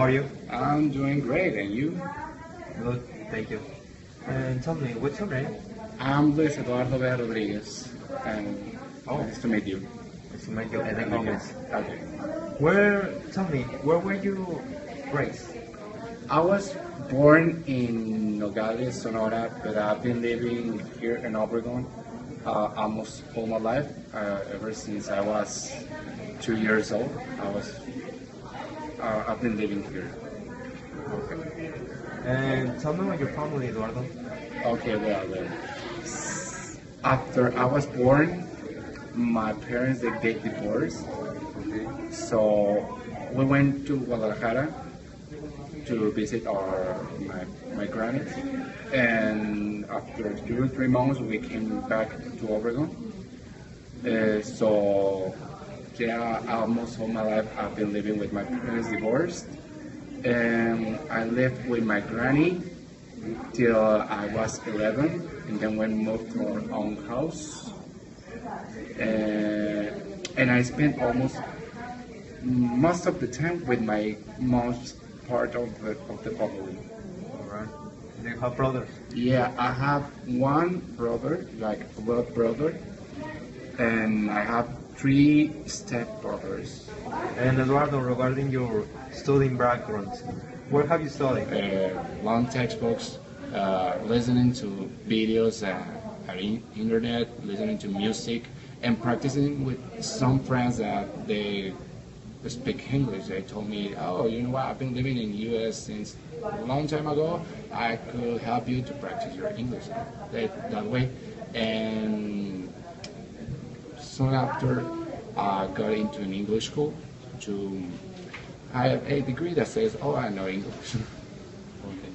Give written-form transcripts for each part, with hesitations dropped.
are you? I'm doing great, and you? Good, thank you. And tell me, what's your name? I'm Eduardo Rodríguez, and Oh, nice to meet you. nice to meet you, Eden Gomez. Okay. Tell me, where were you raised? I was born in Nogales, Sonora, but I've been living here in Obregon almost all my life. Ever since I was 2 years old, I've been living here. Okay. And tell me about your family, Eduardo. Okay, well, after I was born, my parents they get divorced, Okay. so we went to Guadalajara to visit my grannies, and after 2 or 3 months we came back to Obregon. So yeah, almost all my life I've been living with my parents divorced, and I lived with my granny till I was 11, and then we moved to our own house. And I spent almost most of the time with my mom's part of the family. Alright. Do you have brothers? Yeah, I have one brother, like a blood brother, and I have three stepbrothers. And Eduardo, regarding your studying background, where have you studied? Long textbooks, listening to videos on internet, listening to music, and practicing with some friends that they speak English. They told me, oh, you know what, I've been living in US since a long time ago. I could help you to practice your English that way. And soon after, I got into an English school to have a degree that says, oh, I know English. Okay.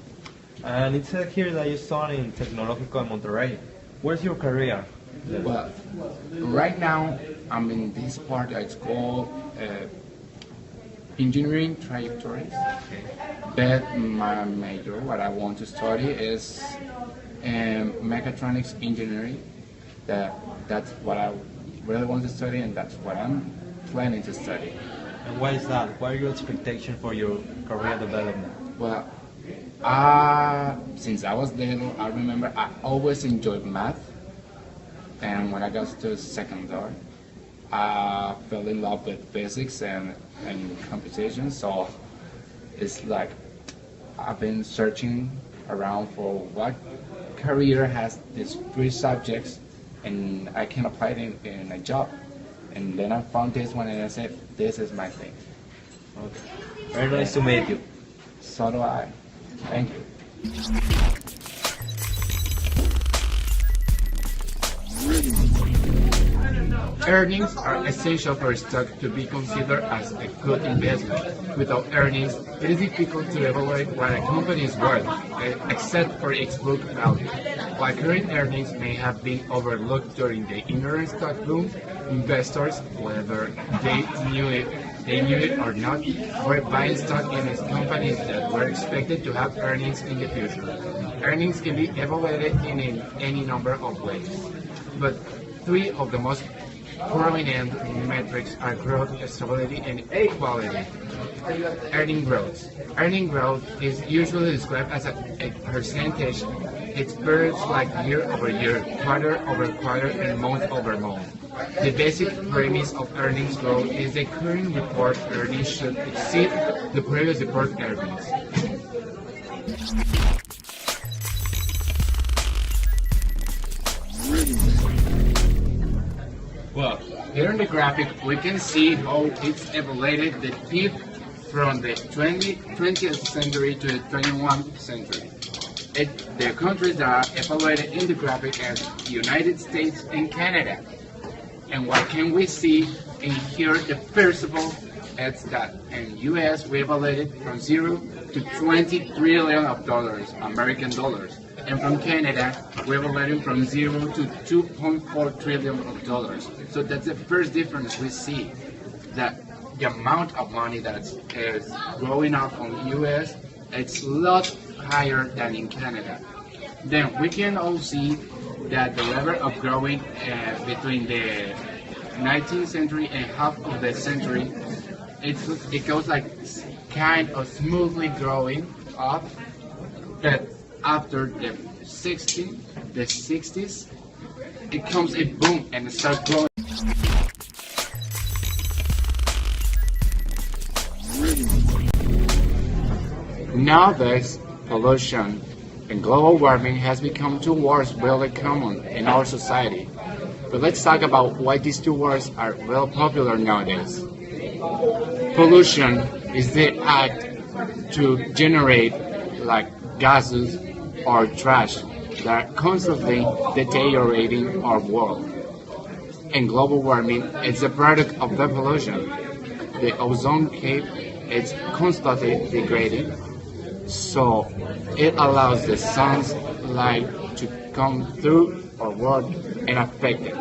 And it said here that you studied in Tecnológico de Monterrey. Where's your career? Well, right now I'm in this part that's called engineering trajectories. Okay. But my major, what I want to study is mechatronics engineering. That's what I really want to study, and that's what I'm planning to study. And why is that? What are your expectations for your career development? Well, since I was little, I remember I always enjoyed math. And when I got to secondary, I fell in love with physics and computation. So it's like I've been searching around for what career has these three subjects and I can apply it in a job. And then I found this one and I said, this is my thing. Okay. Very nice to meet you. So do I. Thank you. Earnings are essential for a stock to be considered as a good investment. Without earnings, it is difficult to evaluate what a company is worth, except for its book value. While current earnings may have been overlooked during the internet stock boom, investors, whether they knew it or not, were buying stock in companies that were expected to have earnings in the future. Earnings can be evaluated in any number of ways, but three of the most prominent metrics are growth, stability, and equality. Earning growth. Earning growth is usually described as a percentage. It varies like year over year, quarter over quarter, and month over month. The basic premise of earnings growth is the current report earnings should exceed the previous report earnings. Well, here in the graphic, we can see how it's evaluated the peak from the 20th century to the 21st century. The countries that are evaluated in the graphic are the United States and Canada. And what can we see in here? The first of all, is that in US we evaluated from 0 to 20 trillion of dollars, American dollars. And from Canada, we evaluated from 0 to 2.4 trillion of dollars. So that's the first difference we see, that the amount of money that is growing up on US, it's a lot higher than in Canada. Then we can all see that the level of growing between the 19th century and half of the century, it goes like kind of smoothly growing up, but after the 60s, it comes a boom and it starts growing. Nowadays, pollution and global warming has become two words really common in our society. But let's talk about why these two words are well popular nowadays. Pollution is the act to generate like gases or trash that are constantly deteriorating our world. And global warming is a product of the pollution. The ozone cape is constantly degrading, so it allows the sun's light to come through our world and affect it.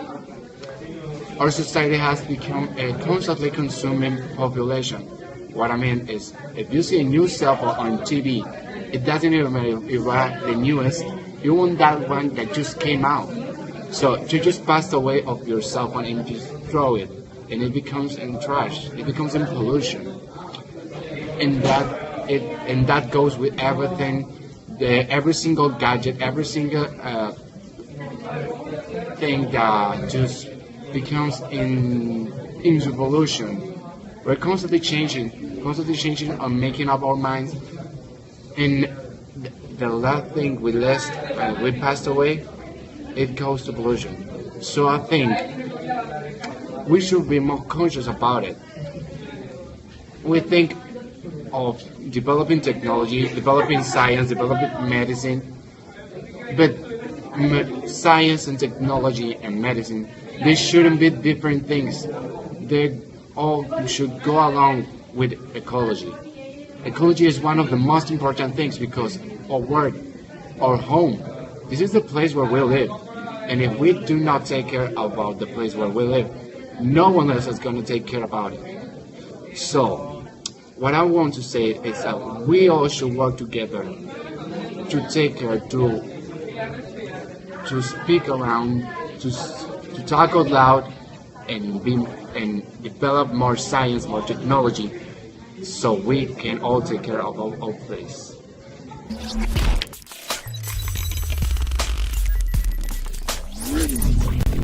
Our society has become a constantly consuming population. What I mean is, if you see a new cell phone on TV, it doesn't even matter if it's the newest, you want that one that just came out. So you just pass away of your cell phone and just throw it, and it becomes in trash. It becomes in pollution, and that goes with everything. Every single gadget, every single thing that just becomes into pollution. We're constantly changing on making up our minds. And the last thing we passed away, it goes to pollution. So I think we should be more conscious about it. We think of developing technology, developing science, developing medicine, but science and technology and medicine, they shouldn't be different things. They all should go along with ecology. Ecology is one of the most important things because our work, our home, this is the place where we live. And if we do not take care about the place where we live, no one else is going to take care about it. So, what I want to say is that we all should work together to take care, to speak around, to talk out loud, and develop more science, more technology, so we can all take care of our place.